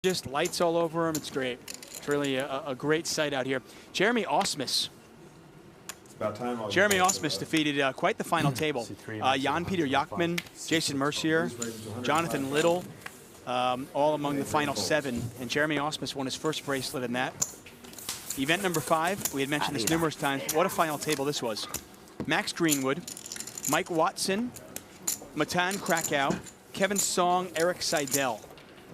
Just lights all over him. It's great. It's really a great sight out here. Jeremy Osmus. Jeremy Osmus defeated quite the final table. Jan-Peter Jachmann, Jason Mercier, Jonathan Little, all among the final 7. And Jeremy Osmus won his first bracelet in that. Event number 5, we had mentioned this numerous times. What a final table this was. Max Greenwood, Mike Watson, Matan Krakow, Kevin Song, Eric Seidel.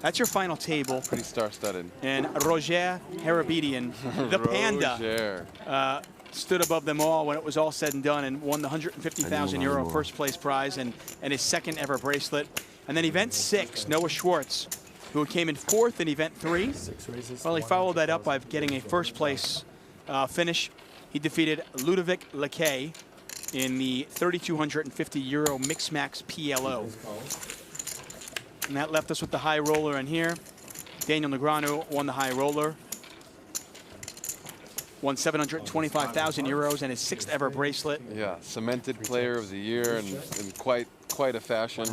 That's your final table. Pretty star-studded. And Roger Harabedian, the Panda, stood above them all when it was all said and done and won the €150,000 first place prize and his second ever bracelet. And then event 6, Noah Schwartz, who came in 4th in event 3. Well, he followed that up by getting a first place finish. He defeated Ludovic Lequet in the €3,250 Mix Max PLO. And that left us with the high roller in here. Daniel Negreanu won the high roller. Won €725,000 and his 6th ever bracelet. Yeah, cemented player of the year in quite a fashion.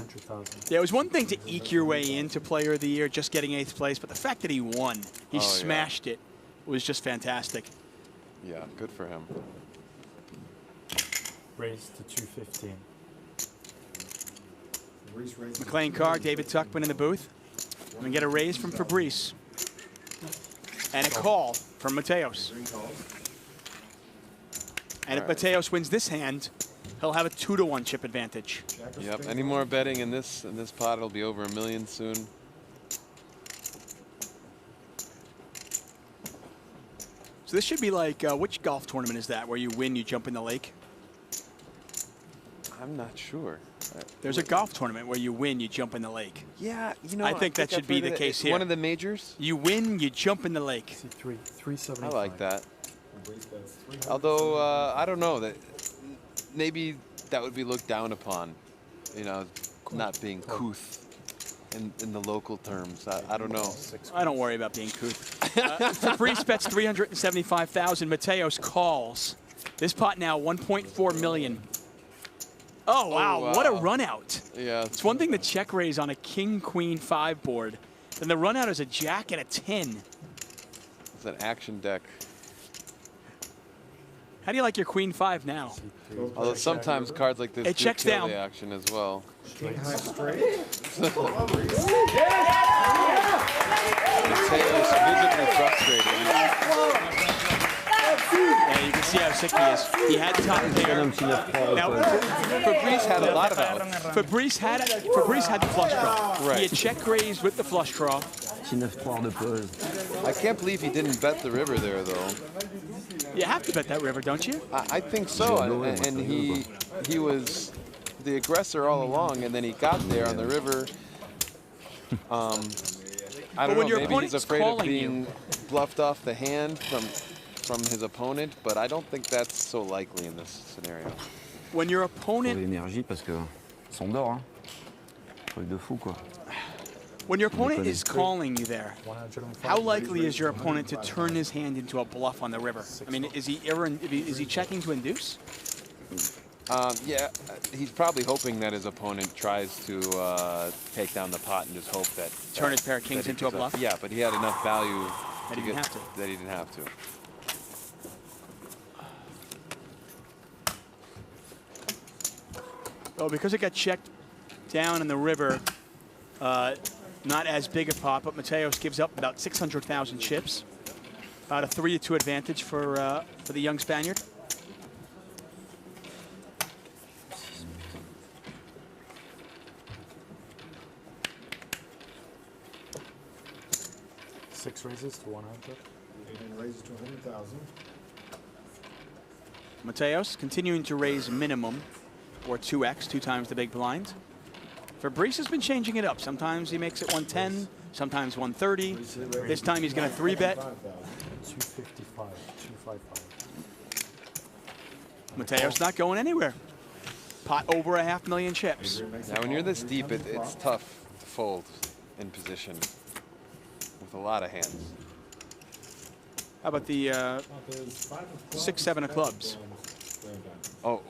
Yeah, it was one thing to eke your way into player of the year, just getting 8th place, but the fact that he won, he smashed it, was just fantastic. Yeah, good for him. Raise to 215. McLean Carr, David Tuckman in the booth. And we get a raise from Fabrice. And a call from Mateos. And if Mateos wins this hand, he'll have a 2-to-1 chip advantage. Yep. Any more betting in this pot, it'll be over $1 million soon. So this should be like, which golf tournament is that, where you win, you jump in the lake? I'm not sure. There's a golf tournament where you win, you jump in the lake. Yeah, you know, I think that should be the case here. One of the majors? You win, you jump in the lake. 375. I like that. Although, I don't know, that maybe that would be looked down upon, you know, not being couth in the local terms. I don't know. I don't worry about being couth. Fabrice bets $375,000. Mateos calls. This pot now $1.4 million. Oh, wow. What a run out. Yeah. It's one thing to check raise on a king-queen 5 board. Then the run out is a jack and a 10. It's an action deck. How do you like your queen 5 now? Although sometimes cards like this checks kill down. the action as well. Mateos visibly frustrated. Yeah, you can see how sick he is. He had top pair. Now, Fabrice had a lot of outs. Fabrice had the flush draw. Right. He had check raised with the flush draw. I can't believe he didn't bet the river there, though. You have to bet that river, don't you? I think so, and he was the aggressor all along, and then he got there on the river. I don't know, maybe he's afraid of being bluffed off the hand from his opponent, but I don't think that's so likely in this scenario. When your opponent... When your opponent is calling you there, how likely is your opponent to turn his hand into a bluff on the river? I mean, is he checking to induce? Yeah, he's probably hoping that his opponent tries to take down the pot and just hope that... Turn his pair of kings into a bluff? Yeah, but he had enough value that he didn't have to. Well, because it got checked down in the river, not as big a pot, but Mateos gives up about 600,000 chips. About a 3-2 advantage for the young Spaniard. Six raises to 100. 18 raises to 100,000. Mateos continuing to raise minimum, or 2x, 2 times the big blind. Fabrice has been changing it up. Sometimes he makes it 110, sometimes 130. This time he's going to 3-bet. 255, 255. Mateos not going anywhere. Pot over $500,000 chips. Now, when you're this deep, it's tough to fold in position with a lot of hands. How about the 6-7 of clubs? Oh,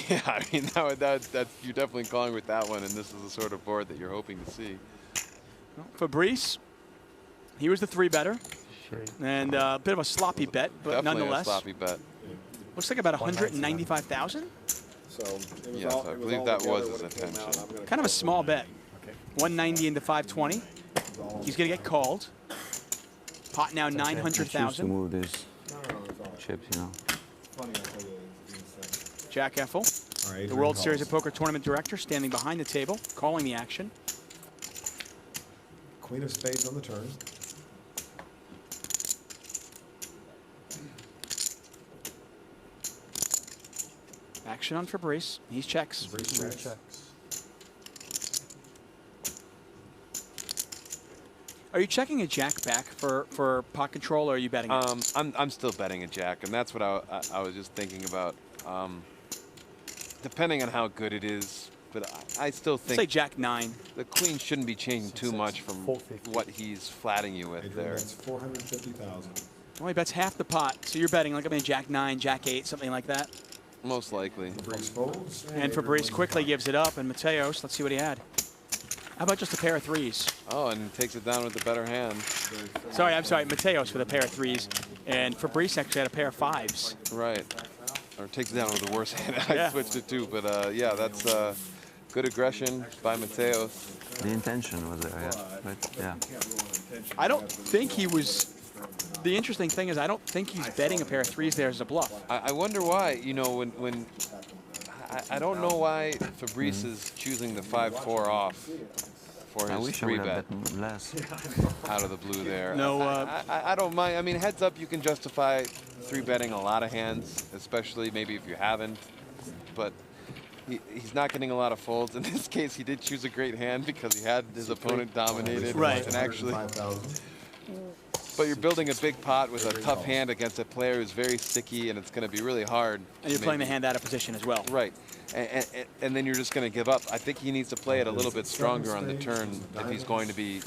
yeah, I mean, that's you're definitely calling with that one, and this is the sort of board that you're hoping to see. Fabrice He was the 3-better. And a bit of a sloppy bet, but Definitely nonetheless. a sloppy bet. Looks like about 195,000. So yes, I believe that was his intention. Kind of a small bet. 190 into 520. He's going to get called. Pot now 900,000. To move these chips, you know. Jack Effel, the World Series of Poker Tournament Director, standing behind the table, calling the action. Queen of spades on the turn. Action on Fabrice. He checks. Are you checking a jack back for pot control, or are you betting it? I'm still betting a jack, and that's what I was just thinking about. Depending on how good it is, but I still think say jack 9. The queen shouldn't be changing too much from what he's flatting you with there. That's 450,000. Well, he bets half the pot, so you're betting like jack 9, jack 8, something like that. Most likely. And Fabrice quickly gives it up, and Mateos, let's see what he had. How about just a pair of 3s? Oh, and takes it down with the better hand. Sorry, I'm sorry, Mateos with a pair of 3s, and Fabrice actually had a pair of 5s. Right. Or takes it down with the worst hand. I switched it too, but yeah, that's good aggression by Mateos. The intention was there, yeah. But yeah. I don't think he was. The interesting thing is, I don't think he's betting a pair of 3s there as a bluff. I wonder why. You know, when I don't know why Fabrice is choosing the 5-4 off for his 3-bet out of the blue there. No, I don't mind. I mean, heads up, you can justify 3-betting a lot of hands, especially maybe if you haven't. But he's not getting a lot of folds. In this case, he did choose a great hand because he had his opponent dominated. Right. And actually, but you're building a big pot with a tough hand against a player who's very sticky, and it's going to be really hard. And you're playing the hand out of position as well. Right. And then you're just going to give up. I think he needs to play it a little bit stronger on the turn if he's going to be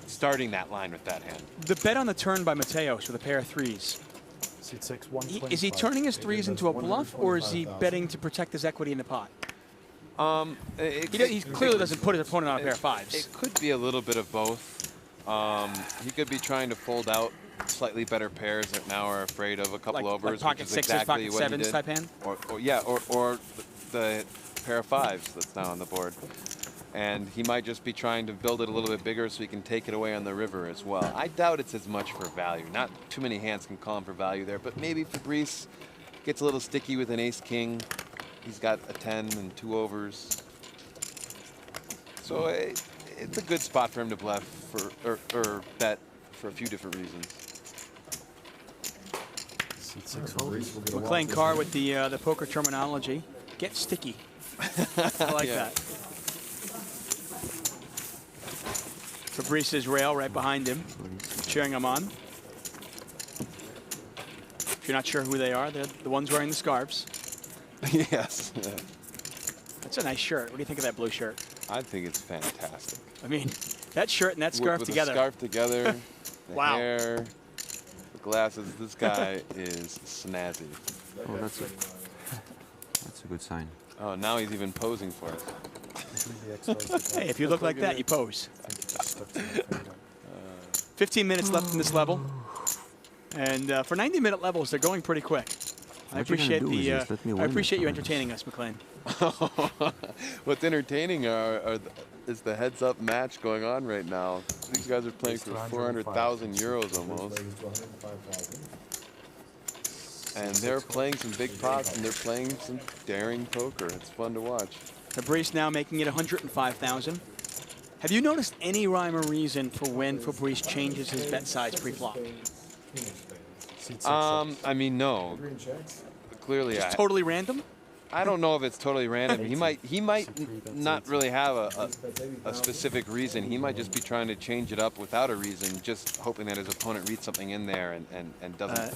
starting that line with that hand. The bet on the turn by Mateos with a pair of 3s. Is he turning his 3s into a bluff, or is he betting to protect his equity in the pot? He clearly doesn't put his opponent on a pair of 5s. It could be a little bit of both. He could be trying to fold out slightly better pairs that now are afraid of a couple overs. Like pocket 6s, exactly pocket 7s type hand? Or the pair of 5s that's now on the board. And he might just be trying to build it a little bit bigger so he can take it away on the river as well. I doubt it's as much for value. Not too many hands can call him for value there, but maybe Fabrice gets a little sticky with an ace-king. He's got a 10 and 2 overs. So it's a good spot for him to bluff or bet for a few different reasons. McLean Carr with the poker terminology. Get sticky. I like that. Fabrice's rail right behind him, cheering him on. If you're not sure who they are, they're the ones wearing the scarves. Yes. That's a nice shirt. What do you think of that blue shirt? I think it's fantastic. I mean, that shirt and that scarf with together. The scarf together, the wow. hair, the glasses. This guy is snazzy. Oh, that's a good sign. Oh, now he's even posing for us. Hey, if you look like that, you pose. 15 minutes left in this level. And for 90-minute levels, they're going pretty quick. I appreciate you entertaining us, McLean. What's entertaining is the heads-up match going on right now. These guys are playing for 400,000 euros almost. And they're playing some big pots, and they're playing some daring poker. It's fun to watch. Fabrice now making it 105,000. Have you noticed any rhyme or reason for when Fabrice changes his bet size pre-flop? I mean, no. Clearly, just totally random. I don't know if it's totally random. He might not really have a specific reason. He might just be trying to change it up without a reason, just hoping that his opponent reads something in there and doesn't.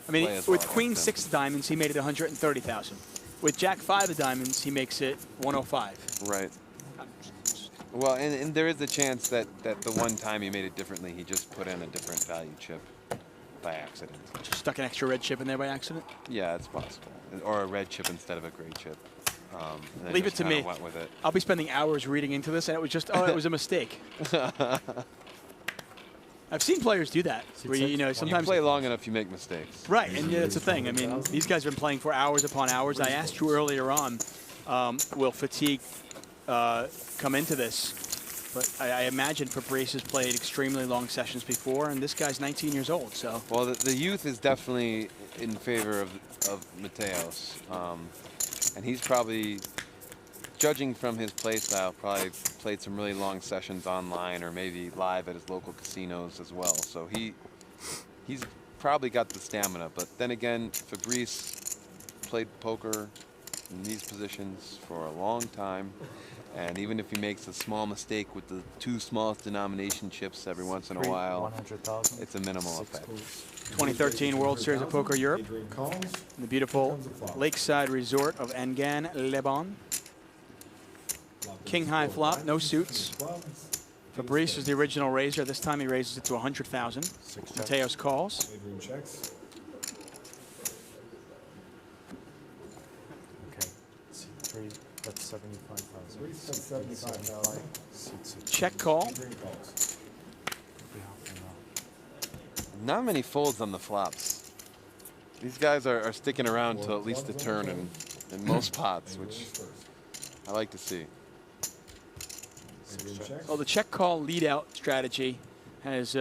I mean, with Queen 6 of diamonds, he made it 130,000. With Jack 5 of diamonds, he makes it 105. Right. Well, and there is a chance that the one time he made it differently, he just put in a different value chip by accident. Just stuck an extra red chip in there by accident? Yeah, it's possible. Or a red chip instead of a gray chip. Leave it to me. Went with it. I'll be spending hours reading into this, and it was just, oh, it was a mistake. I've seen players do that. Where you know, sometimes you play long enough, you make mistakes. Right, and yeah, that's the thing. I mean, these guys have been playing for hours upon hours. I asked you earlier on, will fatigue come into this? But I imagine Fabrice has played extremely long sessions before, and this guy's 19 years old. So. Well, the youth is definitely in favor of Mateos, and he's probably, judging from his play style, probably played some really long sessions online or maybe live at his local casinos as well. So he's probably got the stamina. But then again, Fabrice played poker in these positions for a long time. And even if he makes a small mistake with the 2 smallest denomination chips every once in a while, it's a minimal effect. 2013 World Series of Poker Europe, in the beautiful lakeside resort of Engan, Lebanon. King high flop, no suits. Fabrice is the original raiser. This time he raises it to 100,000. Mateos calls. Okay, C3, that's 75,000. Check call. Not many folds on the flops. These guys are sticking around till at least the turn in most pots, which I like to see. Well, the check call lead out strategy has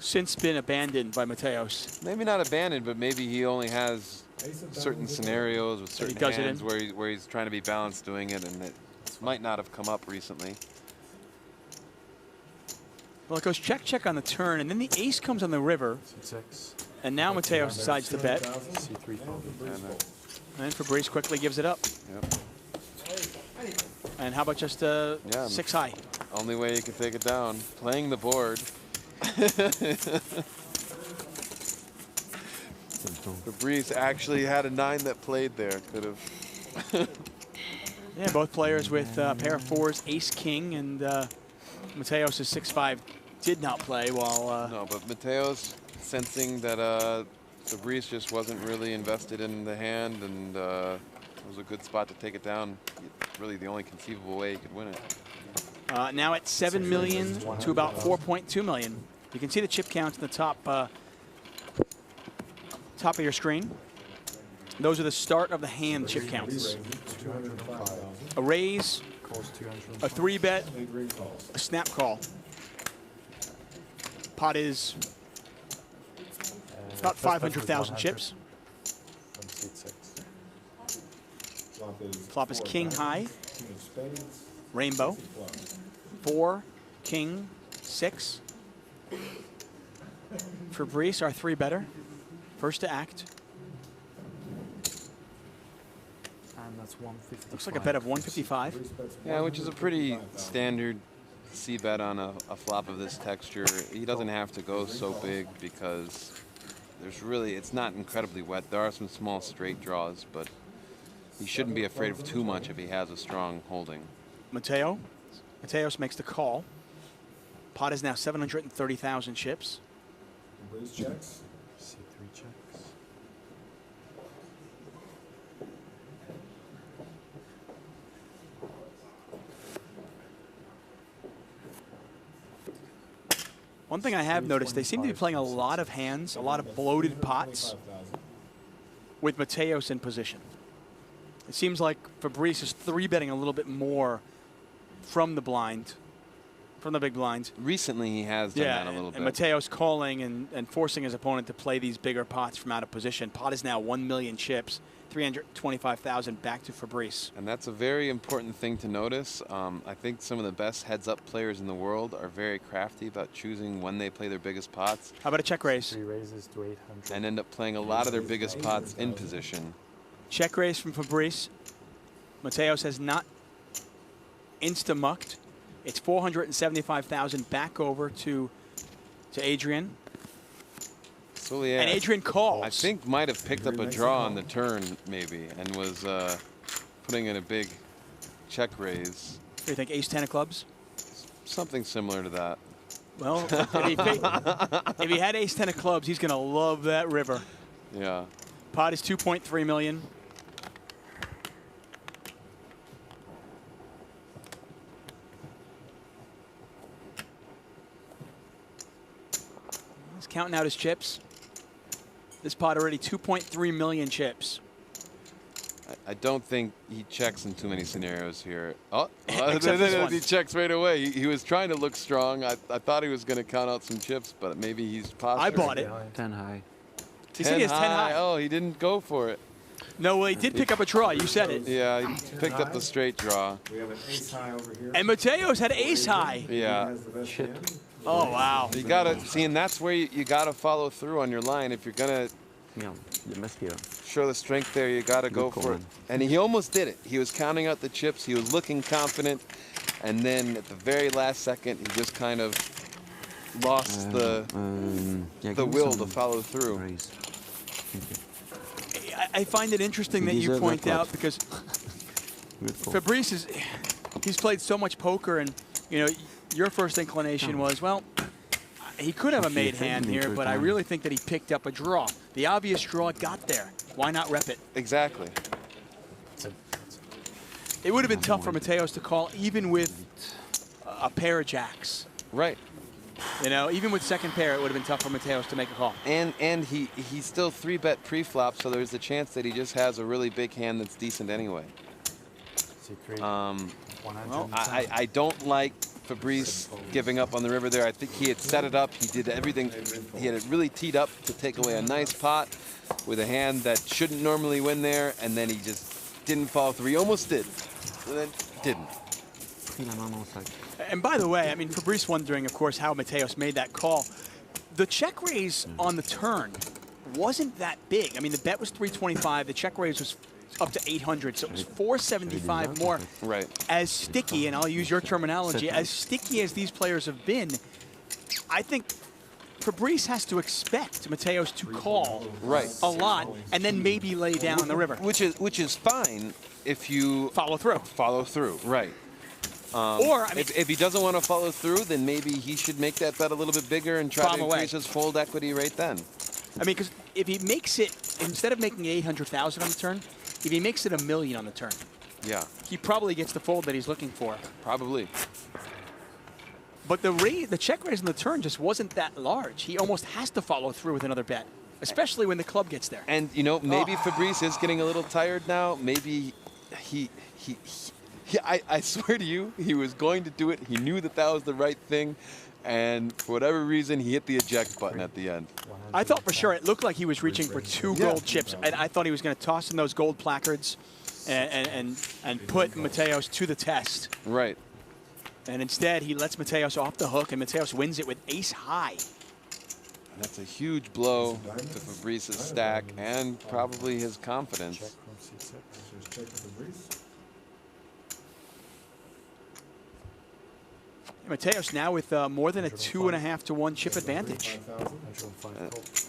since been abandoned by Mateos. Maybe not abandoned, but maybe he only has certain scenarios with certain hands where he's trying to be balanced doing it, and it might not have come up recently. Well, it goes check, check on the turn, and then the ace comes on the river. And now Mateos decides to bet. And Fabrice quickly gives it up. Yep. And how about just 6 high? Only way you can take it down, playing the board. Fabrice actually had a 9 that played there. Could have. Yeah, both players with a pair of 4s, ace, king, and Mateos' 6-5 did not play while. No, but Mateos sensing that Fabrice just wasn't really invested in the hand, and it was a good spot to take it down. Really the only conceivable way he could win it. Now at 7 million to about 4.2 million. You can see the chip counts in the top of your screen. Those are the start of the hand chip counts. A raise, a 3-bet, a snap call. Pot is about 500,000 chips. Flop is king high, rainbow, 4, king, 6. Fabrice, our 3-better, first to act. And that's 155. Looks like a bet of 155. Yeah, which is a pretty standard C-bet on a flop of this texture. He doesn't have to go so big because it's not incredibly wet. There are some small straight draws, but he shouldn't be afraid of too much if he has a strong holding. Mateos makes the call. Pot is now 730,000 chips. Raise checks. C3 checks. One thing I have noticed, they seem to be playing a lot of hands, a lot of bloated pots with Mateos in position. It seems like Fabrice is 3-betting a little bit more from the blind, from the big blind. Recently he has done that a little bit. And Mateos calling and forcing his opponent to play these bigger pots from out of position. Pot is now 1 million chips, 325,000 back to Fabrice. And that's a very important thing to notice. I think some of the best heads-up players in the world are very crafty about choosing when they play their biggest pots. How about a check raise? 3 raises to 800. And end up playing a lot of their biggest pots in position. Check raise from Fabrice. Mateos has not insta-mucked. It's 475,000 back over to Adrian. So yeah, and Adrian calls. I think might have picked up a draw on the turn maybe and was putting in a big check raise. What do you think, ace-10 of clubs? Something similar to that. Well, if he had ace-10 of clubs, he's going to love that river. Yeah. Pot is 2.3 million. counting out his chips. This pot already 2.3 million chips. I don't think he checks in too many scenarios here. Oh, He checks right away. He was trying to look strong. I thought he was going to count out some chips, but maybe he's posturing. I bought it. 10 high. He said he has 10 high. Oh, he didn't go for it. No, well, he did pick up a draw. You said it. Yeah, he picked up the straight draw. We have an ace high over here. And Mateos had ace high. Yeah. Oh, wow. You gotta see, and that's where you gotta follow through on your line. If you're gonna show the strength there, you gotta go for it. And he almost did it. He was counting out the chips. He was looking confident, and then at the very last second, he just kind of lost the will to follow through. I find it interesting that you point out because Fabrice he's played so much poker, and you know your first inclination was, well, he could have a made hand here, but I really think that he picked up a draw. The obvious draw got there. Why not rep it? Exactly. It would have been tough for Mateos to call even with a pair of jacks. Right. You know, even with second pair, it would have been tough for Mateos to make a call. And he still 3-bet pre-flop, so there's a chance that he just has a really big hand that's decent anyway. Well, I don't like Fabrice giving up on the river there. I think he had set it up. He did everything. He had it really teed up to take away a nice pot with a hand that shouldn't normally win there, and then he just didn't follow through. He almost did, and then didn't. And by the way, I mean, Fabrice wondering, of course, how Mateos made that call. The check raise on the turn wasn't that big. I mean, the bet was 325. The check raise was up to 800, so it was 475 more. Right. As sticky, and I'll use your terminology, as sticky as these players have been, I think Fabrice has to expect Mateos to call a lot and then maybe lay down on the river. Which is fine if you follow through. Follow through, right. Or I mean, if he doesn't want to follow through, then maybe he should make that bet a little bit bigger and try to increase his fold equity right then. I mean, because if he makes it, instead of making 800,000 on the turn, if he makes it $1 million on the turn, he probably gets the fold that he's looking for. Probably. But the check raise on the turn just wasn't that large. He almost has to follow through with another bet, especially when the club gets there. And you know, maybe Fabrice is getting a little tired now. Maybe I swear to you, he was going to do it. He knew that was the right thing. And for whatever reason, he hit the eject button at the end. I thought for sure it looked like he was reaching for 2 gold chips. And I thought he was going to toss in those gold placards and put Mateos to the test. Right. And instead, he lets Mateos off the hook, and Mateos wins it with ace high. And that's a huge blow to Fabrice's stack and probably his confidence. Mateos now with more than a 2.5 to 1 chip advantage.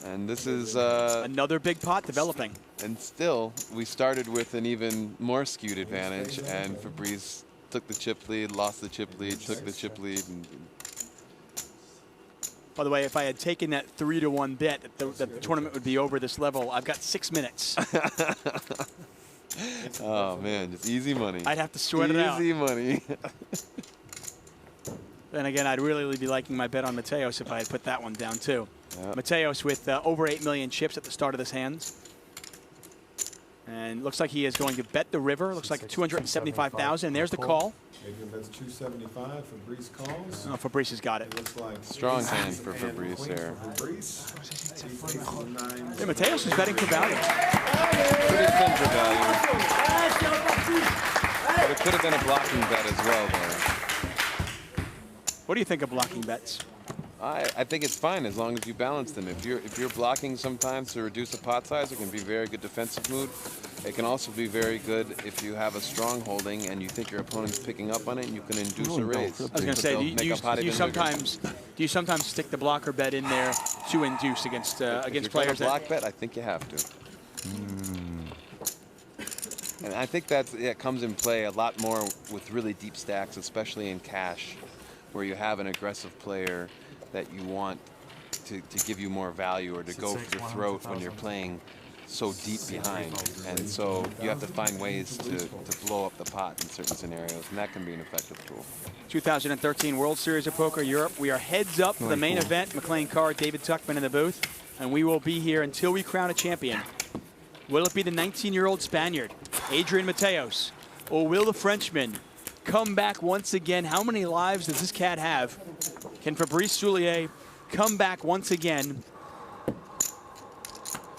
And this is another big pot developing. And still, we started with an even more skewed advantage, and Fabrice took the chip lead, lost the chip lead, took the chip lead. And by the way, if I had taken that 3-to-1 bet, that the tournament would be over this level. I've got 6 minutes. Oh man, just easy money. I'd have to sweat it out. Easy money. Then again, I'd really be liking my bet on Mateos if I had put that one down too. Yep. Mateos with over 8 million chips at the start of this hand. And looks like he is going to bet the river. Looks like 275,000. There's the call. Adrian bets 275. Fabrice calls. Oh, Fabrice has got it. Looks like strong hand for Fabrice there. Yeah, Mateos is betting for value. Pretty thin for value. But it could have been a blocking bet as well, though. What do you think of blocking bets? I think it's fine as long as you balance them. If you're blocking sometimes to reduce the pot size, it can be very good defensive mood. It can also be very good if you have a strong holding and you think your opponent's picking up on it and you can induce a raise. I was going to say, do you sometimes stick the blocker bet in there to induce against players? Block bet, I think you have to. And I think that comes in play a lot more with really deep stacks, especially in cash, where you have an aggressive player that you want to give you more value or to go for your throat when you're playing so deep behind, and so you have to find ways to blow up the pot in certain scenarios, and that can be an effective tool. 2013 World Series of Poker Europe. We are heads up for the main event. McLean Carr, David Tuckman in the booth, and we will be here until we crown a champion. Will it be the 19-year-old Spaniard, Adrian Mateos, or will the Frenchman come back once again? How many lives does this cat have? Can Fabrice Soulier come back once again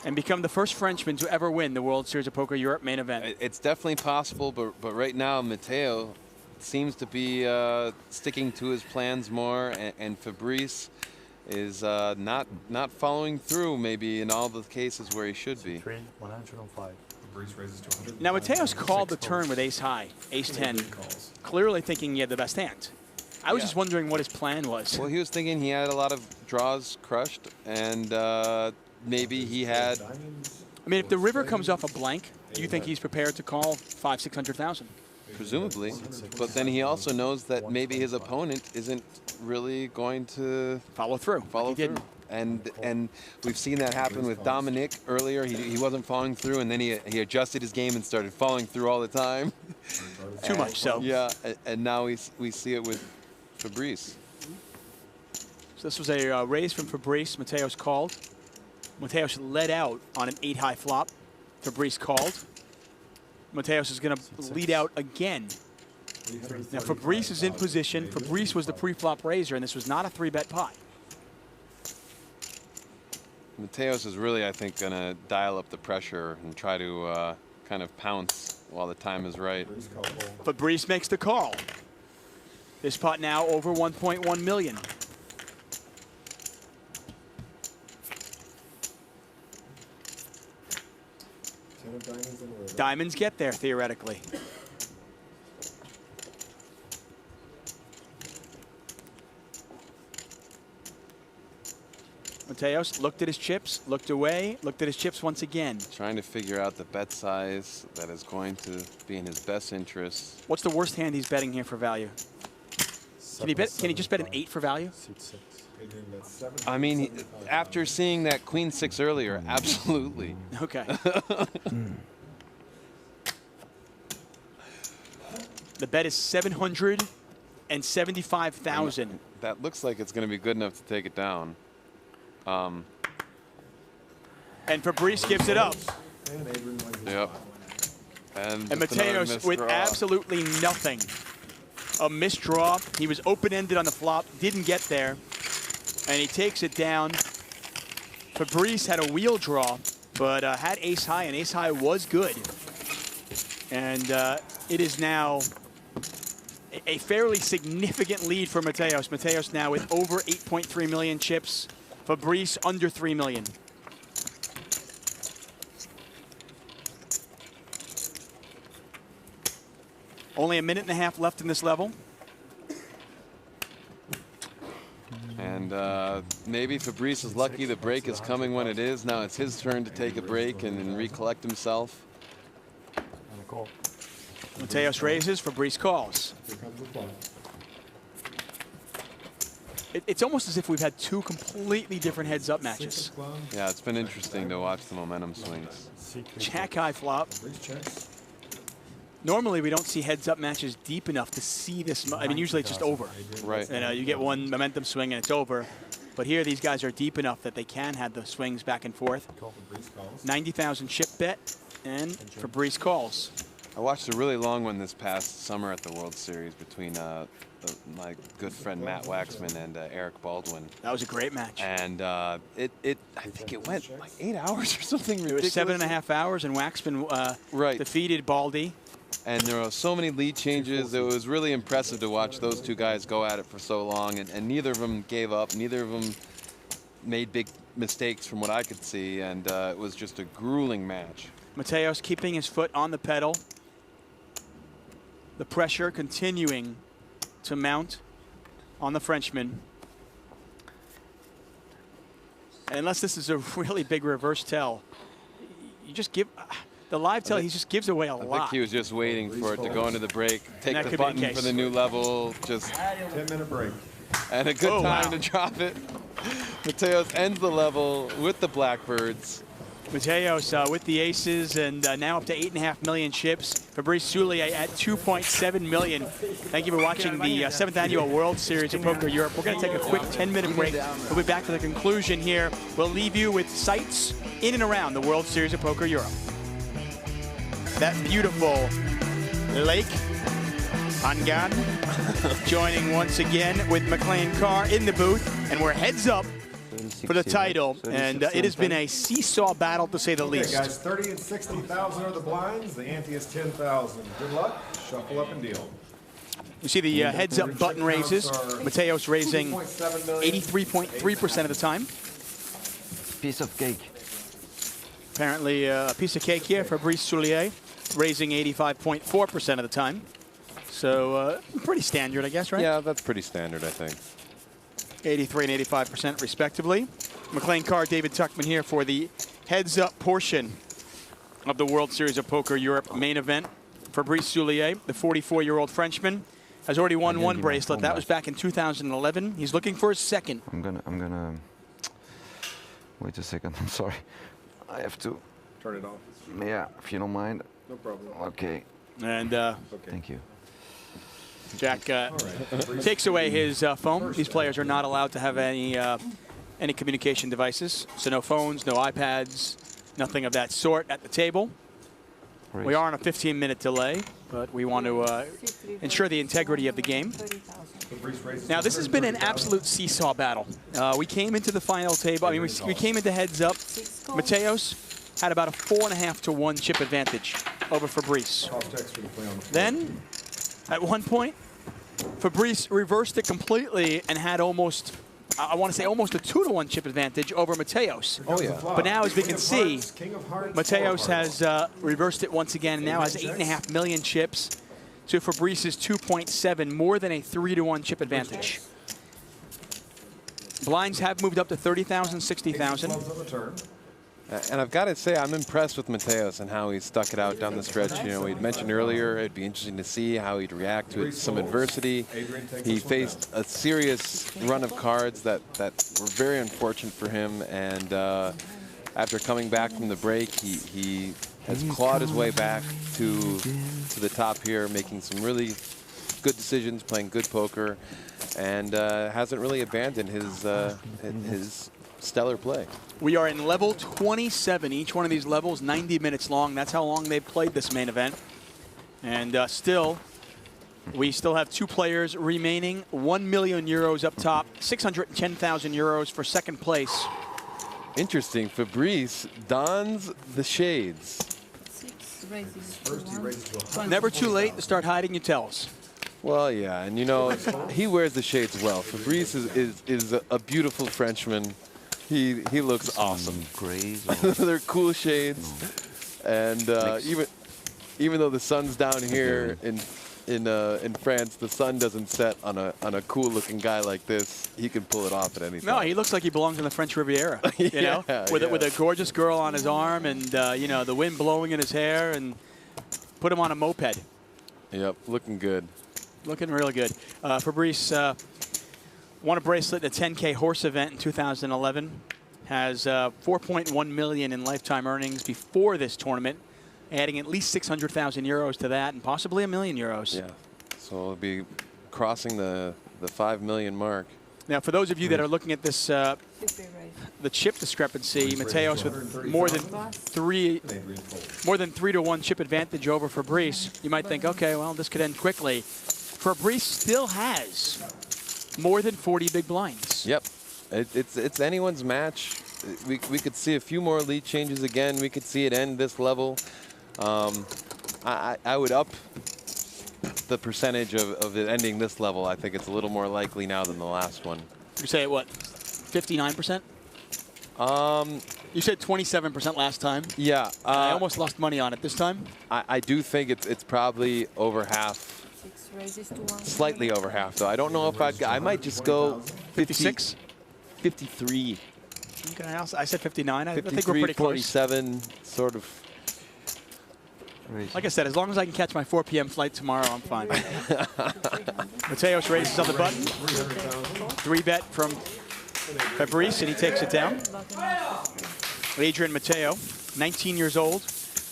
and become the first Frenchman to ever win the World Series of Poker Europe main event? It's definitely possible, but right now Mateo seems to be sticking to his plans more, and Fabrice is not following through maybe in all the cases where he should be. 105. Fabrice raises to 100. Now Mateos called the turn with ace high, ace 10, clearly thinking he had the best hand. I was just wondering what his plan was. Well, he was thinking he had a lot of draws crushed, and maybe he had. I mean, if the river comes off a blank, do you think he's prepared to call 500,000-600,000? Presumably, but then he also knows that maybe his opponent isn't really going to follow through. Didn't. And we've seen that happen with Dominic earlier. He wasn't following through, and then he adjusted his game and started following through all the time. Too much so. Yeah, and now we see it with Fabrice. So this was a raise from Fabrice. Mateos called. Mateos led out on an 8-high flop. Fabrice called. Mateos is going to lead out again. Now Fabrice is in position. Fabrice was the pre-flop raiser, and this was not a 3-bet pot. Mateos is really, I think, going to dial up the pressure and try to kind of pounce while the time is right. Fabrice makes the call. This pot now over 1.1 million. Diamonds get there, theoretically. Mateos looked at his chips, looked away, looked at his chips once again. Trying to figure out the bet size that is going to be in his best interest. What's the worst hand he's betting here for value? Can he just bet an 8 for value? I mean, after seeing that Queen 6 earlier, absolutely. Okay. The bet is 775,000. That looks like it's going to be good enough to take it down. And Fabrice gives it up. Yep. And Mateos with absolutely nothing. A misdraw. He was open-ended on the flop, didn't get there, and he takes it down. Fabrice had a wheel draw, but had ace high, and ace high was good. And it is now a fairly significant lead for Mateos. Mateos now with over 8.3 million chips. Fabrice under 3 million. Only a minute and a half left in this level. And maybe Fabrice is lucky the break is coming when it is. Now it's his turn to take a break and recollect himself. Mateos raises, Fabrice calls. It's almost as if we've had two completely different heads-up matches. Yeah, it's been interesting to watch the momentum swings. Jack-high flop. Normally, we don't see heads-up matches deep enough to see this. I mean, usually it's just over. Right. You get one momentum swing and it's over. But here, these guys are deep enough that they can have the swings back and forth. 90,000 chip bet, and Fabrice calls. I watched a really long one this past summer at the World Series between my good friend Matt Waxman and Eric Baldwin. That was a great match. And I think it went like 8 hours or something ridiculous. It was 7.5 hours, and Waxman defeated Baldy. And there were so many lead changes. It was really impressive to watch those two guys go at it for so long, and neither of them gave up. Neither of them made big mistakes from what I could see, and it was just a grueling match. Mateos keeping his foot on the pedal. The pressure continuing to mount on the Frenchman. And unless this is a really big reverse tell, you just give the live tell. He just gives away a lot. I think he was just waiting for it to go into the break, take the button for the new level, just 10-minute break, and a good time to drop it. Mateos ends the level with the Blackbirds. Mateos with the aces and now up to 8.5 million chips. Fabrice Soulier at 2.7 million. Thank you for watching the 7th Annual World Series of Poker Europe. We're going to take a quick 10-minute break. We'll be back to the conclusion here. We'll leave you with sights in and around the World Series of Poker Europe. That beautiful lake, Angan, joining once again with McLean Carr in the booth, and we're heads up for the title, and it has been a seesaw battle to say the least. Guys, 30 and 60,000 are the blinds. The ante is 10,000. Good luck. Shuffle up and deal. You see the heads-up button raises. Mateos raising 83.3% of the time. Piece of cake. Apparently a piece of cake here for Fabrice Soulier, raising 85.4% of the time. So pretty standard, I guess, right? Yeah, that's pretty standard, I think. 83 and 85% respectively. McLean Carr, David Tuckman here for the heads-up portion of the World Series of Poker Europe main event. Fabrice Soulier, the 44-year-old Frenchman, has already won one bracelet. That was back in 2011. He's looking for his second. I'm gonna wait a second. I'm sorry. I have to Turn it off. Yeah, if you don't mind. No problem. Okay. And Thank you. Jack takes away his phone. These players are not allowed to have any communication devices. So no phones, no iPads, nothing of that sort at the table. We are on a 15-minute delay, but we want to ensure the integrity of the game. Now, this has been an absolute seesaw battle. We came into the final table. I mean, we came into heads up. Mateos had about a 4.5 to 1 chip advantage over Fabrice. Then, at one point, Fabrice reversed it completely and had almost, I want to say, almost a 2 to 1 chip advantage over Mateos. Oh, yeah. But now, as we can see, Mateos has reversed it once again and now has 8.5 million chips to Fabrice's 2.7, more than a 3 to 1 chip advantage. Blinds have moved up to 30,000, 60,000. And I've got to say, I'm impressed with Mateos and how he stuck it out down the stretch. You know, we'd mentioned earlier, it'd be interesting to see how he'd react to some adversity. He faced a serious run of cards that were very unfortunate for him. And after coming back from the break, he has clawed his way back to the top here, making some really good decisions, playing good poker, and hasn't really abandoned his stellar play. We are in level 27. Each one of these levels 90 minutes long. That's how long they've played this main event. And we still have 2 players remaining. 1 million euros up top, 610,000 euros for second place. Interesting. Fabrice dons the shades. Never too late to start hiding your tells. Well, yeah, and you know, he wears the shades well. Fabrice is a beautiful Frenchman. He looks awesome. Grays. They're cool shades, and even though the sun's down here in France, the sun doesn't set on a cool looking guy like this. He can pull it off at any time. No, he looks like he belongs in the French Riviera. You know, with a gorgeous girl on his arm, and you know, the wind blowing in his hair, and put him on a moped. Yep, looking good. Looking really good. Fabrice won a bracelet at a 10K horse event in 2011. Has 4.1 million in lifetime earnings before this tournament, adding at least 600,000 euros to that, and possibly $1 million. Yeah, so it'll be crossing the 5 million mark. Now, for those of you that are looking at this, the chip discrepancy, Mateos with more than 3 to 1 chip advantage over Fabrice, you might think, okay, well, this could end quickly. Fabrice still has more than 40 big blinds. Yep, it's anyone's match. We could see a few more lead changes again. We could see it end this level. I would up the percentage of it ending this level. I think it's a little more likely now than the last one. You say what, 59%? You said 27% last time. Yeah. I almost lost money on it this time. I do think it's probably over half. Slightly over half, though. I don't know if I might just go 56? 53. Okay, I said 59. I think we're 53, pretty close. 47, sort of. Like I said, as long as I can catch my 4 p.m. flight tomorrow, I'm fine. Mateos raises on the button. 3-bet from Fabrice, and he takes it down. Adrian Mateo, 19 years old,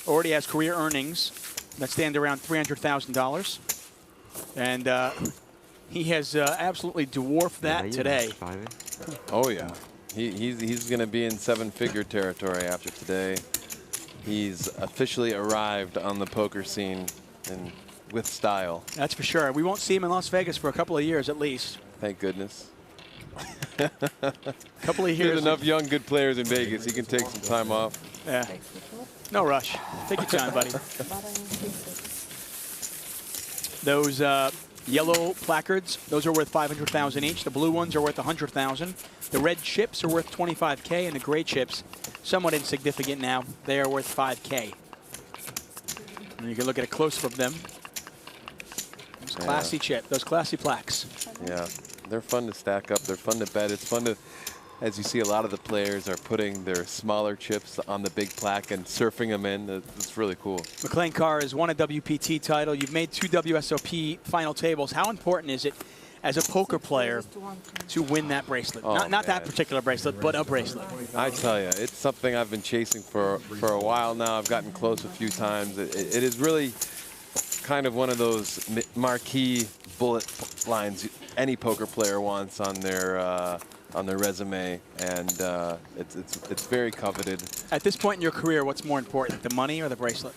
already has career earnings that stand around $300,000. And he has absolutely dwarfed that today. Oh, yeah. He's going to be in seven-figure territory after today. He's officially arrived on the poker scene and with style. That's for sure. We won't see him in Las Vegas for a couple of years at least. Thank goodness. Couple of years. There's enough young, good players in Vegas. He can take some time off. Yeah. No rush. Take your time, buddy. Those yellow placards, those are worth $500,000 each. The blue ones are worth $100,000. The red chips are worth $25K, and the gray chips, somewhat insignificant now, they are worth $5K. And you can look at a close-up of them. Those classy chip, those classy plaques. Yeah, they're fun to stack up. They're fun to bet. It's fun to, as you see, a lot of the players are putting their smaller chips on the big plaque and surfing them in. It's really cool. McLean Carr has won a WPT title. You've made 2 WSOP final tables. How important is it as a poker player to win that bracelet? Oh, not that particular bracelet, but a bracelet. I tell you, it's something I've been chasing for a while now. I've gotten close a few times. It is really kind of one of those marquee bullet lines any poker player wants on their resume, and it's very coveted. At this point in your career, what's more important, the money or the bracelet?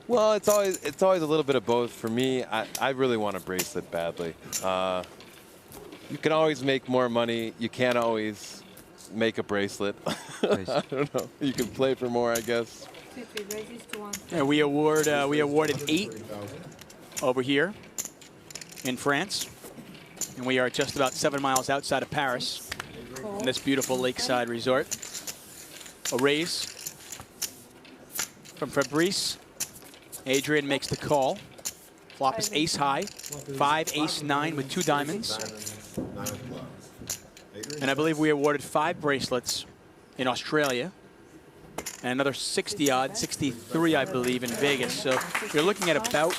Well, it's always a little bit of both. For me, I really want a bracelet badly. You can always make more money. You can't always make a bracelet. I don't know. You can play for more, I guess. Yeah, we awarded 8 over here in France, and we are just about 7 miles outside of Paris in this beautiful lakeside resort. A raise from Fabrice. Adrian makes the call. Flop is ace high, 5 ace 9 with 2 diamonds. And I believe we awarded 5 bracelets in Australia and another 60 odd, 63 I believe in Vegas. So you're looking at about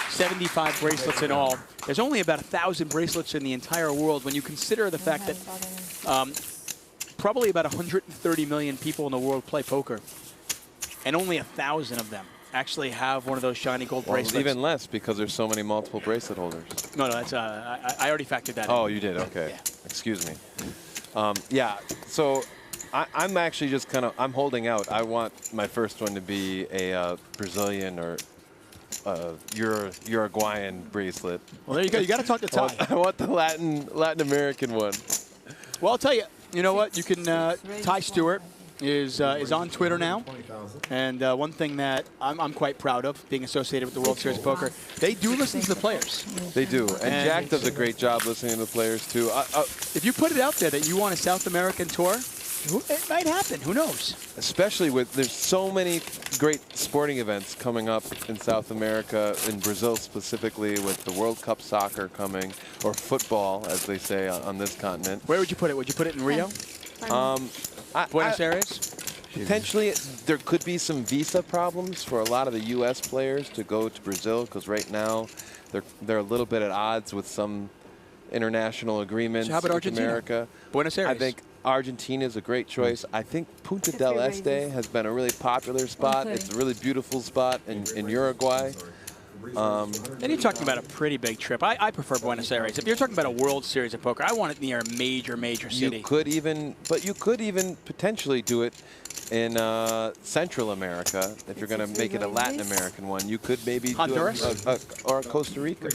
75 bracelets in all. There's only about 1,000 bracelets in the entire world when you consider the fact that probably about 130 million people in the world play poker, and only 1,000 of them actually have one of those shiny gold bracelets. Even less because there's so many multiple bracelet holders. No, that's I already factored that in. Oh, you did? Okay. Yeah. Excuse me. Yeah, so I'm actually just I'm holding out. I want my first one to be a Brazilian or Uruguayan bracelet. Well, there you go. You got to talk to Ty. I want the Latin American one. Well, I'll tell you. You know what? You can. Ty Stewart is on Twitter now, and one thing that I'm quite proud of, being associated with the World Series of Poker, they do listen to the players. They do, and Jack does a great job listening to the players too. If you put it out there that you want a South American tour, it might happen. Who knows? Especially there's so many great sporting events coming up in South America, in Brazil specifically, with the World Cup soccer coming, or football, as they say on this continent. Where would you put it? Would you put it in Rio? Buenos Aires? Potentially, there could be some visa problems for a lot of the U.S. players to go to Brazil, because right now they're a little bit at odds with some international agreements. So how about with Argentina? America. Buenos Aires. I think Argentina is a great choice. I think Punta del Este has been a really popular spot. It's a really beautiful spot in Uruguay. Then you're talking about a pretty big trip. I prefer Buenos Aires. If you're talking about a World Series of Poker, I want it near a major city. You could even potentially do it in Central America if you're going to make it a Latin American one. You could maybe Honduras do or Costa Rica.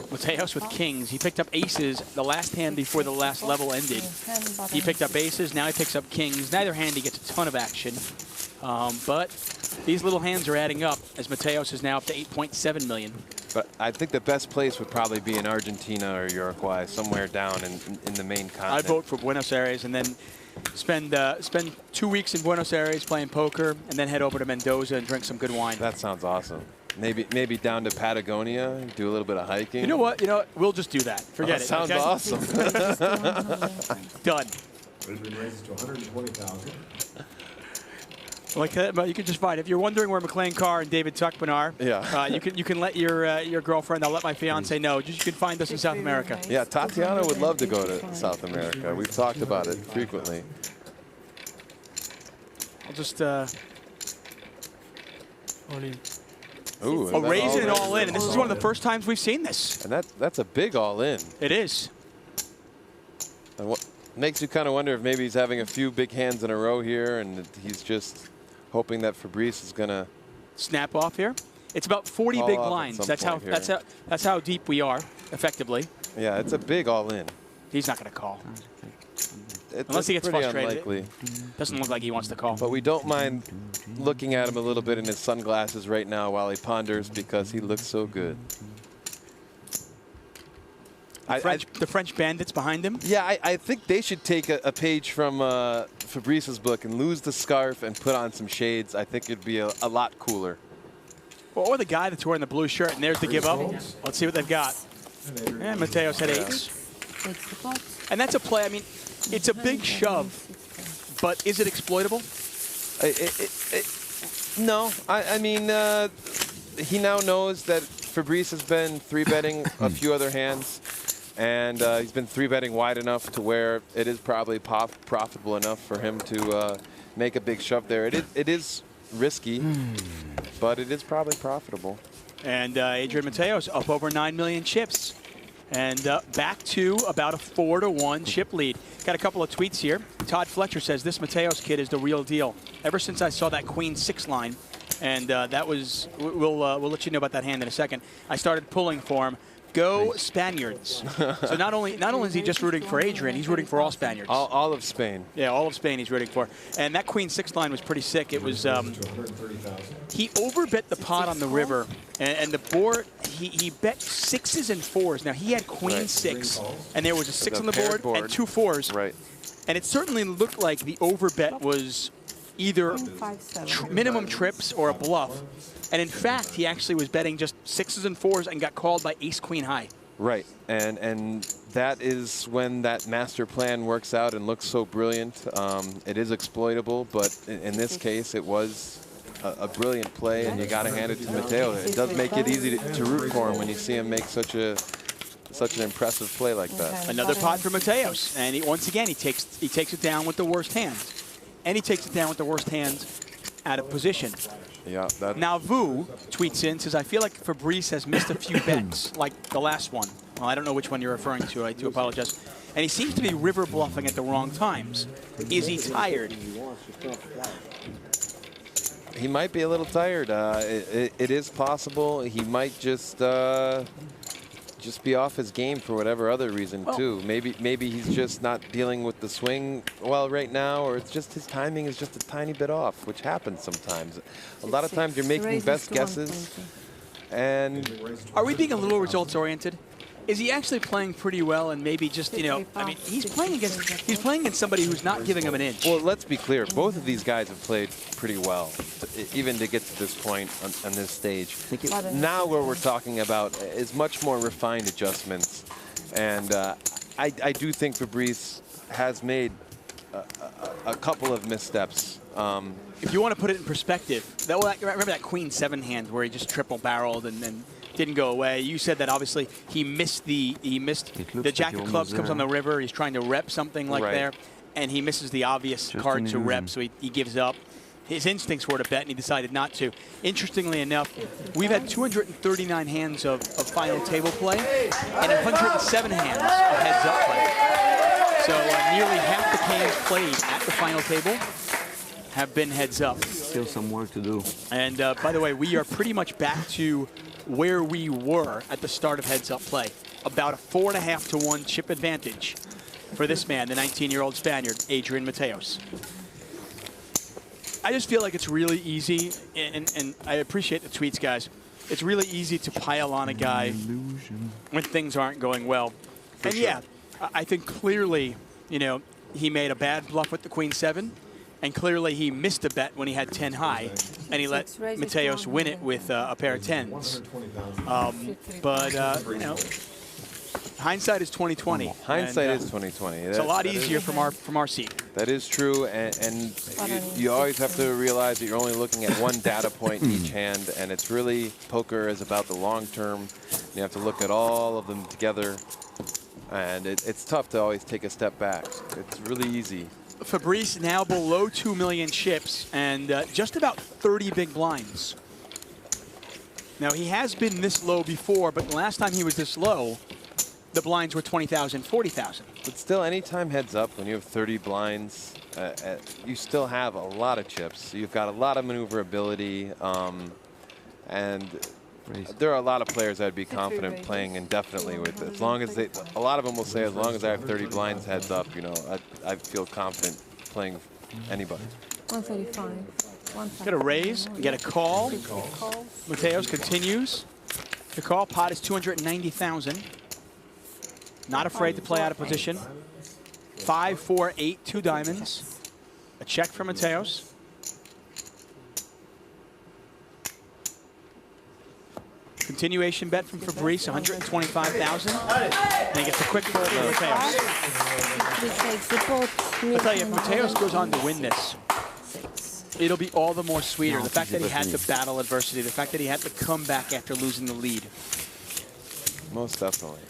Mateos with kings. He picked up aces the last hand before the last level ended. He picked up aces. Now he picks up kings. Neither hand he gets a ton of action. But these little hands are adding up, as Mateos is now up to 8.7 million. But I think the best place would probably be in Argentina or Uruguay, somewhere down in the main continent. I'd vote for Buenos Aires and then spend 2 weeks in Buenos Aires playing poker, and then head over to Mendoza and drink some good wine. That sounds awesome. Maybe down to Patagonia, do a little bit of hiking. You know what? We'll just do that. Forget it. Sounds awesome. Done. Brisbane raises to 120,000. Like that, but you can just find. If you're wondering where McLean Carr and David Tuckman are, you can let your girlfriend. I'll let my fiance know. Just you can find us in South America. Yeah, Tatiana would love to go to South America. We've talked about it frequently. I'll just. Ooh, raising it all in, and this is one of the first times we've seen this. And that's a big all in. It is. And what makes you kind of wonder if maybe he's having a few big hands in a row here, and he's just hoping that Fabrice is gonna snap off here. It's about 40 big blinds. That's how deep we are, effectively. Yeah, it's a big all in. He's not gonna call. It's Unless he gets frustrated. Unlikely. Doesn't look like he wants to call. But we don't mind looking at him a little bit in his sunglasses right now while he ponders, because he looks so good. The French bandits behind him? Yeah, I think they should take a page from Fabrice's book and lose the scarf and put on some shades. I think it'd be a lot cooler. Well, or the guy that's wearing the blue shirt, and there's the give up. Let's see what they've got. And Mateos had eights. And that's a play. I mean, it's a big shove, but is it exploitable? No. I mean, he now knows that Fabrice has been 3-betting a few other hands, and he's been 3-betting wide enough to where it is probably profitable enough for him to make a big shove there. It is risky, but it is probably profitable. And Adrian Mateos up over 9 million chips. And back to about a 4-1 chip lead. Got a couple of tweets here. Todd Fletcher says, this Mateos kid is the real deal. Ever since I saw that Queen 6 line, and that was, we'll let you know about that hand in a second, I started pulling for him. Go Spaniards. So not only is he just rooting for Adrian, he's rooting for all Spaniards. All of Spain. Yeah, all of Spain he's rooting for. And that Queen 6 line was pretty sick. It was, he overbet the pot on the river, and the board, he bet 6s and 4s. Now, he had Queen 6, and there was a 6 on the board and 2 4s. Right. And it certainly looked like the overbet was either minimum trips or a bluff. And in fact, he actually was betting just 6s and 4s and got called by ace queen high. Right, and that is when that master plan works out and looks so brilliant. It is exploitable, but in this case, it was a brilliant play, and you got to hand it to Mateo. It does make it easy to root for him when you see him make such an impressive play like that. Another pot for Mateos, and once again he takes it down with the worst hands, and he takes it down with the worst hands out of position. Yeah. Now Vu tweets in, says, I feel like Fabrice has missed a few bets, like the last one. Well, I don't know which one you're referring to. I do apologize. And he seems to be river bluffing at the wrong times. Is he tired? He might be a little tired. It is possible. He might just be off his game for whatever other reason too. Maybe he's just not dealing with the swing well right now, or it's just his timing is just a tiny bit off, which happens sometimes. A lot of times you're making best guesses. And are we being a little results oriented? Is he actually playing pretty well, and maybe just, I mean, he's playing against somebody who's not giving him an inch. Well, let's be clear. Both of these guys have played pretty well, even to get to this point on this stage. Now what we're talking about is much more refined adjustments. And I do think Fabrice has made a couple of missteps. If you want to put it in perspective, remember that Queen 7 hand where he just triple barreled and didn't go away. You said that obviously he missed the jack of clubs comes on the river. He's trying to rep something like there, and he misses the obvious card to rep, so he gives up. His instincts were to bet, and he decided not to. Interestingly enough, we've had 239 hands of final table play and 107 hands of heads-up play. So nearly half the hands played at the final table have been heads-up. Still some work to do. And by the way, we are pretty much back to where we were at the start of heads-up play. About a 4.5 to 1 chip advantage for this man, the 19-year-old Spaniard, Adrian Mateos. I just feel like it's really easy, and I appreciate the tweets, guys. It's really easy to pile on a guy when things aren't going well. And yeah, I think clearly, he made a bad bluff with the Queen 7. And clearly he missed a bet when he had 10 high, and he let Mateos win it with a pair of 10s. hindsight is 2020. Hindsight is 2020. It's a lot easier from our seat. That is true, and you always have to realize that you're only looking at one data point in each hand, and it's really, poker is about the long term. You have to look at all of them together, and it's tough to always take a step back. It's really easy. Fabrice now below 2 million chips and just about 30 big blinds. Now, he has been this low before, but the last time he was this low, the blinds were 20,000, 40,000. But still, anytime heads up, when you have 30 blinds, you still have a lot of chips. You've got a lot of maneuverability, and there are a lot of players I'd be confident playing indefinitely with. As long as they, a lot of them will say, as long as I have 30 blinds heads up, you know, I feel confident playing anybody. 135. Get a raise, get a call. Mateos continues. The call pot is 290,000. Not afraid to play out of position. 5, 4, 8, 2 diamonds. A check from Mateos. Continuation bet from Fabrice, 125,000. And he gets a quick fold from Mateos. I'll tell you, if Mateos goes on to win this, it'll be all the more sweeter. The fact that he had to battle adversity, the fact that he had to come back after losing the lead. Most definitely.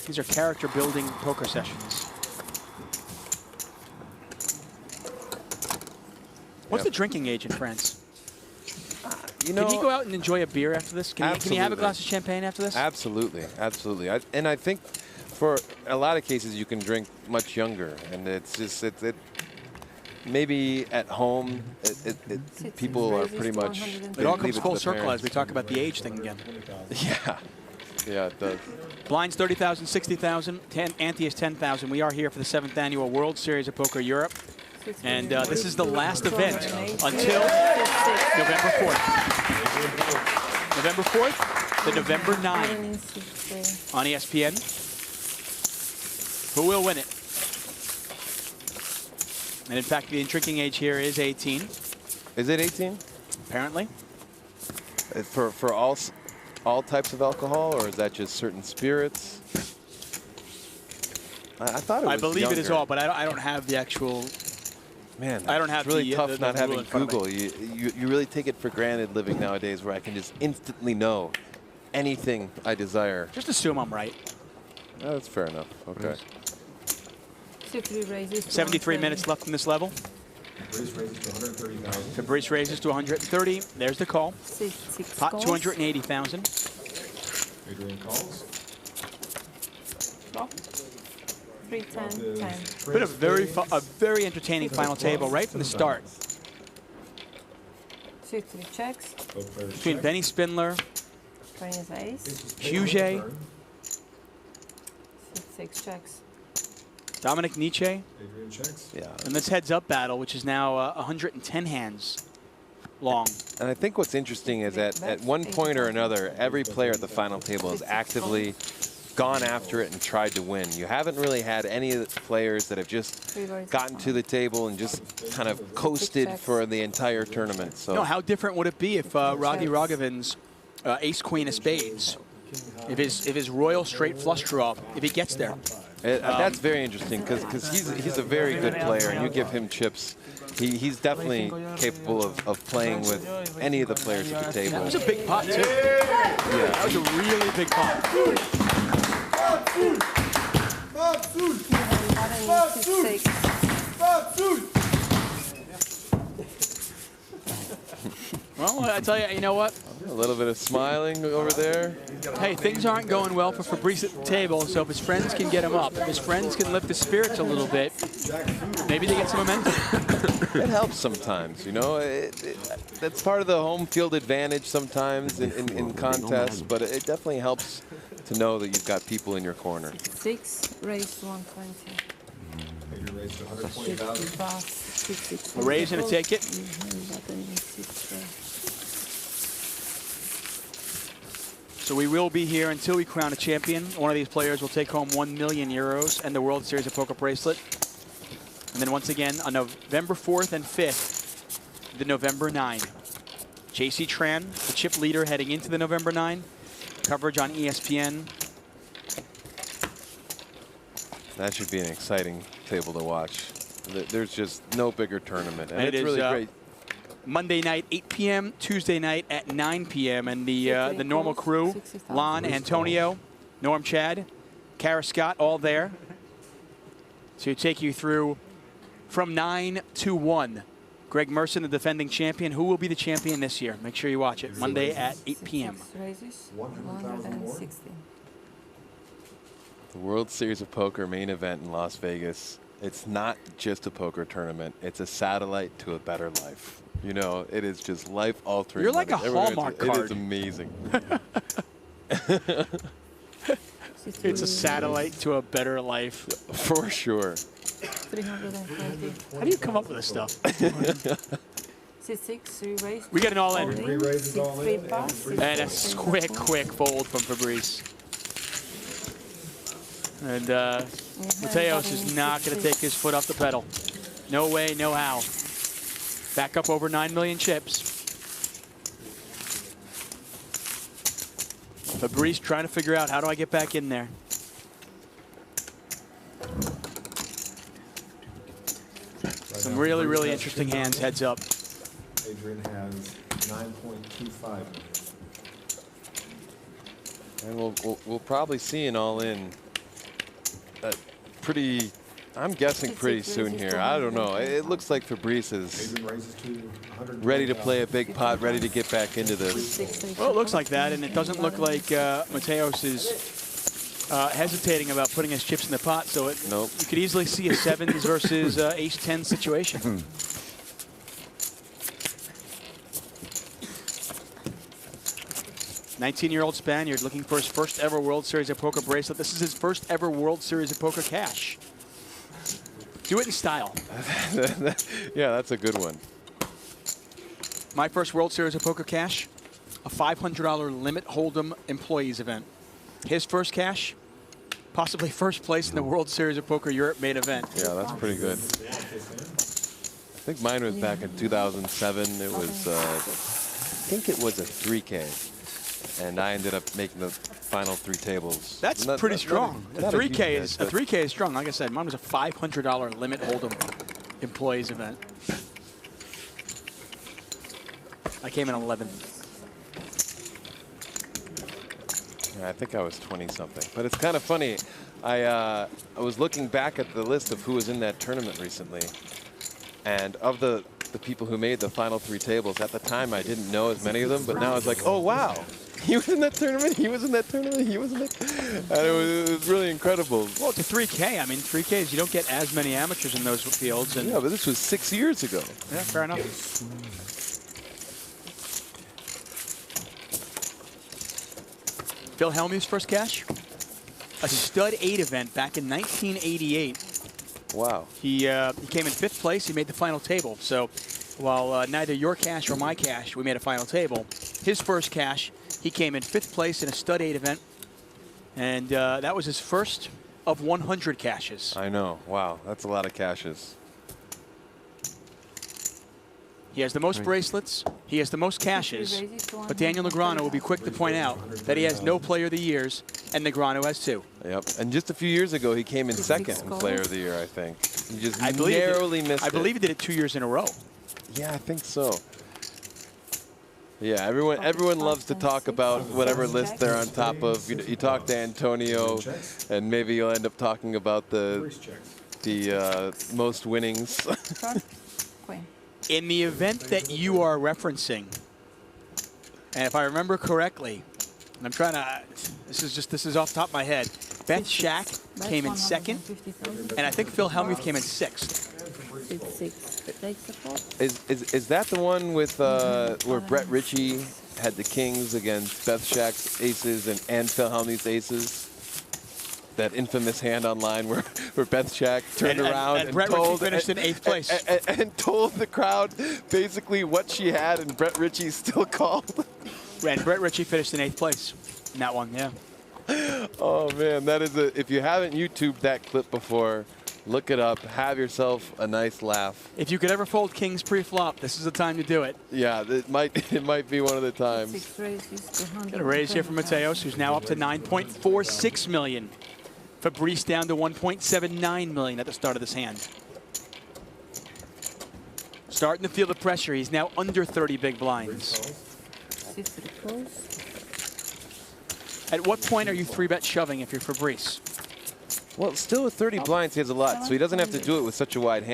These are character-building poker sessions. What's the drinking age in France? You know, can he go out and enjoy a beer after this? Can he have a glass of champagne after this? Absolutely, absolutely. And I think for a lot of cases you can drink much younger, and it's just maybe at home people are pretty much. It all comes full circle as we talk about the age thing again. Yeah, yeah, it does. Blinds 30,000, 60,000. Ante is 10,000. We are here for the 7th annual World Series of Poker Europe. And this is the last event until November 4th. November 4th to November 9 on ESPN. Who will win it? And in fact, the drinking age here is 18. Is it 18? Apparently. For all types of alcohol, or is that just certain spirits? I thought it was I believe younger. it is all, but I don't have the actual. Man, I don't have it's really the, tough the not having rule in front of Google. You really take it for granted living nowadays, where I can just instantly know anything I desire. Just assume I'm right. Oh, that's fair enough. Okay. 73 minutes left in this level. Fabrice raises to 130. There's the call. Pot 280,000. Adrian calls. 3, 10, 10. Been a very entertaining final table right from the start. 2, 3 checks. Between Benny Spindler, Shigshээ, 6 checks. Dominic Nietzsche, Adrian checks. Yeah. and this heads-up battle, which is now 110 hands long. And I think what's interesting is that at one point or another, every player at the final table has actively gone after it and tried to win. You haven't really had any of the players that have just gotten to the table and just kind of coasted for the entire tournament. So No, how different would it be if Raghi Raghavan's ace-queen of spades, if his royal straight flush draw, if he gets there? That's very interesting because he's a very good player, and you give him chips. He's definitely capable of playing with any of the players at the table. That was a big pot, too. Yeah, that was a really big pot. Well, I tell you, you know what? A little bit of smiling over there. Hey, things aren't going well for Fabrice at the table, so if his friends can get him up, if his friends can lift the spirits a little bit, maybe they get some momentum. It helps sometimes, you know. That's part of the home field advantage sometimes in contests, but it definitely helps to know that you've got people in your corner. 6, raised to 120. Adrian raised to 120,000. A raise and a take it. So we will be here until we crown a champion. One of these players will take home 1 million euros and the World Series of Poker bracelet. And then once again, on November 4th and 5th, the November 9. JC Tran, the chip leader heading into the November 9. Coverage on ESPN. That should be an exciting table to watch. There's just no bigger tournament, and it it's is, really great. Monday night, 8 p.m., Tuesday night at 9 p.m. And the normal crew, Lon, Antonio, Norm, Chad, Kara Scott, all there to take you through from 9 to 1. Greg Merson, the defending champion. Who will be the champion this year? Make sure you watch it. Monday at 8 p.m. 160. The World Series of Poker main event in Las Vegas. It's not just a poker tournament. It's a satellite to a better life. You know, it is just life-altering. You're like a Hallmark card. It is amazing. It's a satellite to a better life. For sure. 320. How do you come up with this stuff? C6, 3 raise. We get an all in. 3 raises all in. And a quick fold from Fabrice. And Mateos is not going to take his foot off the pedal. No way, no how. Back up over 9 million chips. Fabrice trying to figure out, how do I get back in there? Some really, really interesting hands heads up. Adrian has 9.25. And we'll probably see an all-in pretty, I'm guessing pretty soon here. I don't know. It looks like Fabrice is ready to play a big pot, ready to get back into this. Well, it looks like that, and it doesn't look like Mateos is hesitating about putting his chips in the pot, so you could easily see a sevens versus ace-10 situation. 19-year-old Spaniard looking for his first ever World Series of Poker bracelet. This is his first ever World Series of Poker cash. Do it in style. Yeah, that's a good one. My first World Series of Poker cash, a $500 limit hold'em employees event. His first cash, possibly first place in the World Series of Poker Europe main event. Yeah, that's pretty good. I think mine was back in 2007. It was, I think it was a 3K. And I ended up making the final 3 tables. That's pretty strong. A 3K is strong. Like I said, mine was a $500 limit hold'em employees event. I came in 11th. Yeah, I think I was 20-something. But it's kind of funny. I was looking back at the list of who was in that tournament recently, and of the people who made the final 3 tables, at the time I didn't know as many of them, but now it's like, oh wow. He was in that tournament, he was in that tournament, he was in that. And it was really incredible. Well, it's a 3K. I mean, 3Ks, you don't get as many amateurs in those fields. And yeah, but this was 6 years ago. Yeah, fair enough. Phil Hellmuth's first cash? A stud 8 event back in 1988. Wow. He came in 5th place. He made the final table. So while neither your cash or my cash, we made a final table, his first cash, he came in 5th place in a stud 8 event. And that was his first of 100 cashes. I know. Wow. That's a lot of cashes. He has the most bracelets. He has the most cashes. But Daniel Negreanu will be quick to point out that he has no Player of the Years, and Negreanu has 2. Yep. And just a few years ago, he came in 2nd in Player of the Year, I think. He just narrowly missed it. I believe he did it 2 years in a row. Yeah, I think so. Yeah, everyone loves to talk about whatever list they're on top of. You talk to Antonio, and maybe you'll end up talking about the most winnings. In the event that you are referencing, and if I remember correctly, and I'm trying to, this is off the top of my head, Beth Shack came in 2nd, and I think Phil Hellmuth came in 6th. Is that the one with where Brett Ritchie had the kings against Beth Shack's aces and Phil Hellmuth's aces? That infamous hand online where Beth Shack turned around and Brett Ritchie finished in 8th place. And told the crowd basically what she had, and Brett Ritchie still called. And Brett Ritchie finished in 8th place in that one, yeah. Oh man, that is if you haven't YouTubed that clip before, look it up. Have yourself a nice laugh. If you could ever fold kings pre-flop, this is the time to do it. Yeah, it might be one of the times. Got a raise here from Mateos, who's now up to 9.46 million. Fabrice down to 1.79 million at the start of this hand. Starting to feel the pressure. He's now under 30 big blinds. At what point are you 3-bet shoving if you're Fabrice? Well, still with 30 blinds, he has a lot, so he doesn't have to do it with such a wide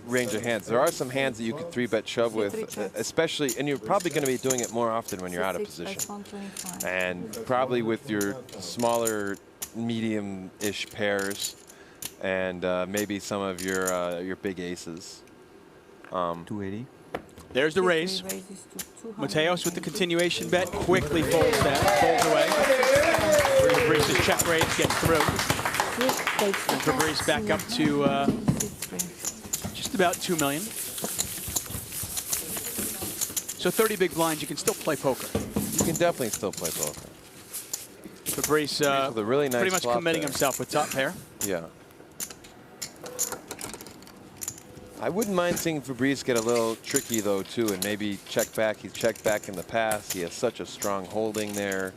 range of hands. There are some hands that you could 3-bet shove with, especially, and you're probably going to be doing it more often when you're out of position. And probably with your smaller, medium-ish pairs, and maybe some of your big aces. 280. There's the raise. Mateos with the continuation bet quickly folds away. Fabrice's check raise gets through. And Fabrice back up to just about 2 million. So 30 big blinds, you can still play poker. You can definitely still play poker. Fabrice with a really nice pretty much committing there. himself with top pair. Yeah. I wouldn't mind seeing Fabrice get a little tricky, though, too, and maybe check back. He's checked back in the past. He has such a strong holding there.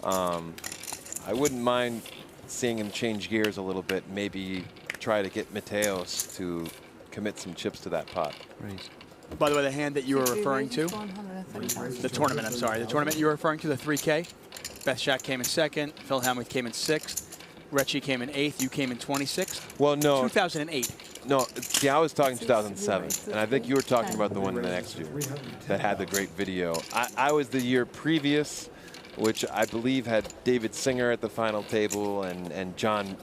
I wouldn't mind seeing him change gears a little bit, maybe try to get Mateos to commit some chips to that pot. Raise. By the way, the hand that you were referring to, the tournament, I'm sorry, the tournament you were referring to, the 3K, Beth Shack came in 2nd, Phil Hellmuth came in 6th, Recchi came in 8th, you came in 26th. Well, no. 2008. No, see, I was talking 2007, and I think you were talking about the one in the next year that had the great video. I was the year previous, which I believe had David Singer at the final table, and John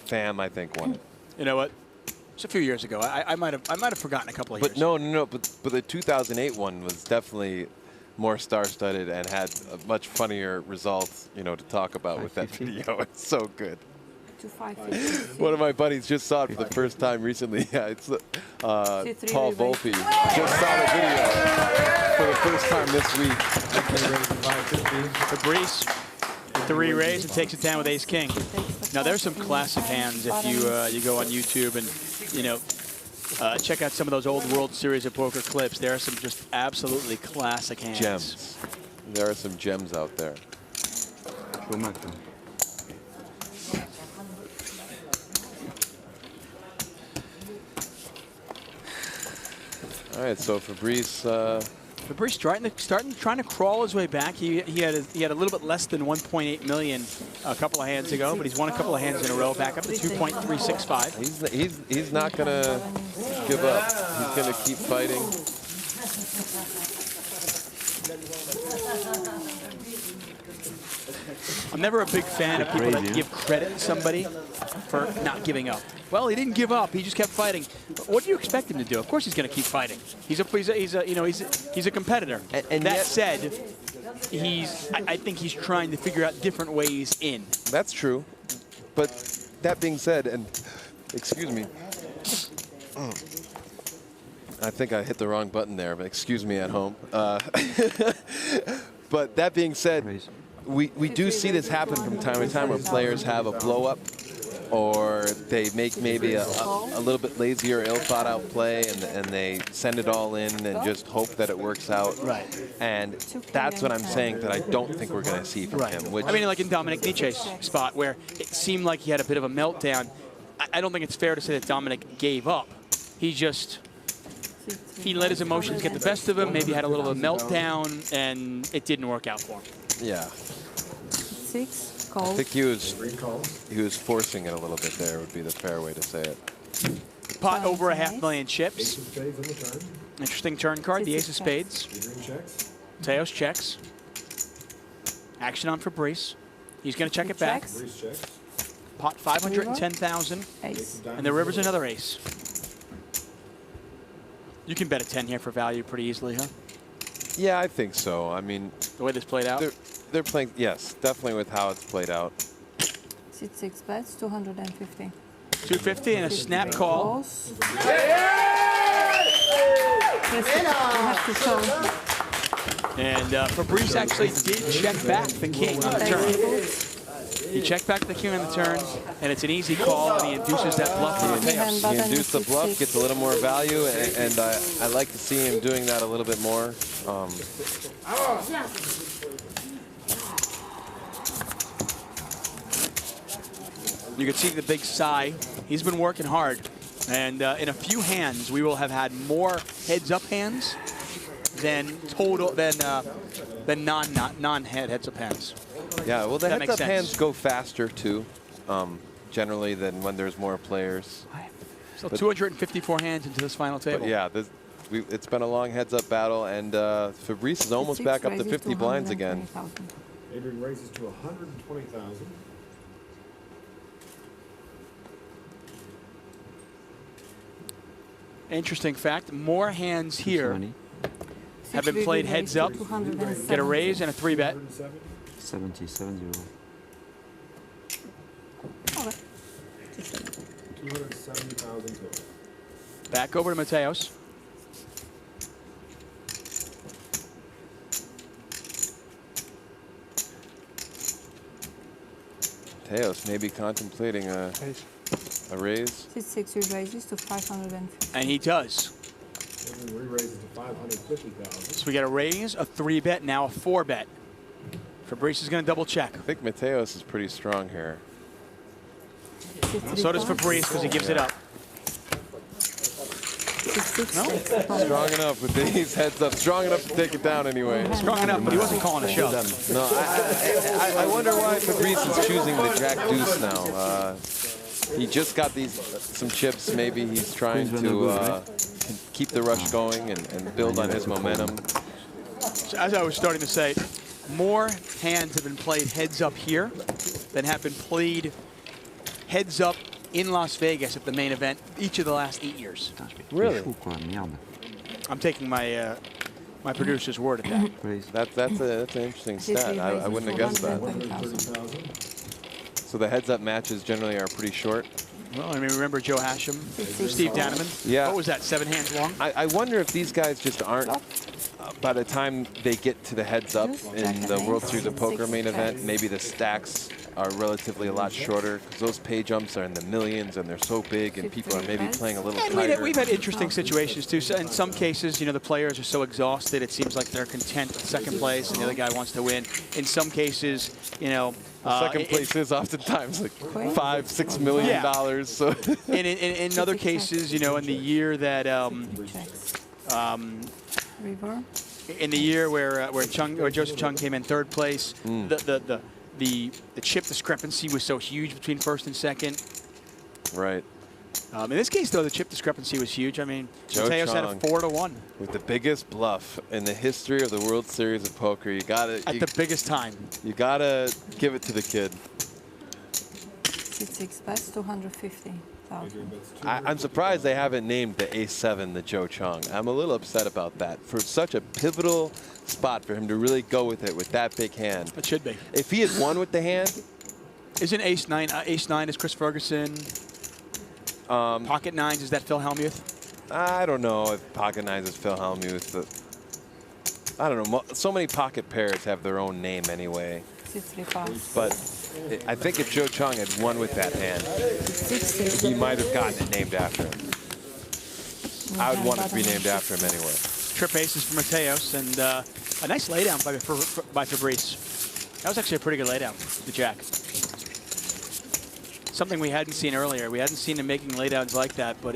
Pham, I think, won it. You know what? It's a few years ago. I might have forgotten a couple of years. But no. But the 2008 one was definitely more star-studded and had a much funnier results, you know, to talk about with that video. It's so good. One of my buddies just saw it for the first time recently. Yeah, it's Paul Volpe. Just saw the video for the first time this week. Fabrice, 3 raise and takes it down with ace-king. Now there's some classic hands if you go on YouTube and check out some of those old World Series of Poker clips. There are some just absolutely classic hands. Gems. There are some gems out there. All right, so Fabrice. Fabrice trying to crawl his way back. He had a little bit less than 1.8 million a couple of hands ago, but he's won a couple of hands in a row, back up to 2.365. He's not gonna give up. He's gonna keep fighting. I'm never a big fan of people that give credit to somebody for not giving up. Well, he didn't give up. He just kept fighting. What do you expect him to do? Of course, he's going to keep fighting. He's a competitor. And that said, I think he's trying to figure out different ways in. That's true. But that being said, and excuse me, I think I hit the wrong button there. But excuse me at home. But that being said, we do see this happen from time to time where players have a blow up, or they make maybe a little bit lazier, ill-thought-out play, and they send it all in and just hope that it works out. Right. And that's what I'm saying that I don't think we're going to see from him. Which, I mean, like in Dominic Nietzsche's spot, where it seemed like he had a bit of a meltdown. I don't think it's fair to say that Dominic gave up. He let his emotions get the best of him, maybe had a little bit of a meltdown, and it didn't work out for him. Yeah. 6 calls. I think he was forcing it a little bit there, would be the fair way to say it. Pot over 500,000 chips. Interesting turn card, the ace of spades. Mateos checks. Action on Fabrice. He's going to check it back. Pot 510,000. Ace. And the river's another ace. You can bet a 10 here for value pretty easily, huh? Yeah, I think so. I mean, the way this played out? They're playing, yes, definitely with how it's played out. 6 bets, 250. 250 and a snap call. And Fabrice actually did check back the king on the turn. He checked back the king on the turn, and it's an easy call, and he induces that bluff for Mateos. He induced the bluff, gets a little more value, and I like to see him doing that a little bit more. You can see the big sigh. He's been working hard. And in a few hands, we will have had more heads-up hands than non-heads-up hands. Yeah, well, the heads-up hands go faster, too, generally, than when there's more players. So 254 hands into this final table. But yeah, it's been a long heads-up battle, and Fabrice is almost back up to 50 blinds again. Adrian raises to 120,000. Interesting fact, more hands here have been played heads up, get a raise and a 3-bet. 70. Okay. 270,000 total. Back over to Mateos. Mateos may be contemplating a raise. 6 raises to 550. And he does. Re-raises to 550,000. So we get a raise, a 3-bet, now a 4-bet. Fabrice is going to double check. I think Mateos is pretty strong here. So does Fabrice because he gives it up. No? Strong enough with these heads up. Strong enough to take it down anyway. Strong enough, but he wasn't calling a shove. No, I wonder why Fabrice is choosing the Jack Deuce now. He just got some chips. Maybe he's trying to keep the rush going and build on his momentum. So as I was starting to say, more hands have been played heads up here than have been played heads up in Las Vegas at the main event each of the last 8 years. Really? I'm taking my my producer's word at that. That's an interesting stat. I wouldn't have guessed that. So the heads-up matches generally are pretty short. Well, I mean, remember Joe Hashem, Steve Daneman? Yeah. What was that, 7 hands long? I wonder if these guys just aren't, by the time they get to the heads-up in the World Series of Poker main event, maybe the stacks are relatively a lot shorter, because those pay jumps are in the millions and they're so big and people are maybe playing a little tighter. We've had interesting situations too. So in some cases, you know, the players are so exhausted it seems like they're content with second place and the other guy wants to win. In some cases, you know, second place is oftentimes like $5–6 million. So in other cases, you know, in the year that in the year where Joseph Chung came in third place, the chip discrepancy was so huge between first and second. Right. In this case, though, the chip discrepancy was huge. I mean, Mateos had a 4-1 with the biggest bluff in the history of the World Series of Poker. You got to the biggest time. You got to give it to the kid. 6 bets, 250,000. I'm surprised they haven't named the Ace-7 the Joe Chung. I'm a little upset about that. For such a pivotal spot for him to really go with it with that big hand. It should be. If he had won with the hand. Isn't Ace-9, Ace-9 is Chris Ferguson? Pocket nines, is that Phil Hellmuth? I don't know if pocket nines is Phil Hellmuth. I don't know. So many pocket pairs have their own name anyway. But I think if Joe Chung had won with that hand, he might have gotten it named after him. I would want it to be named after him anyway. Trip aces for Mateos and a nice laydown by Fabrice. That was actually a pretty good laydown, the jack. Something we hadn't seen earlier. We hadn't seen him making laydowns like that, but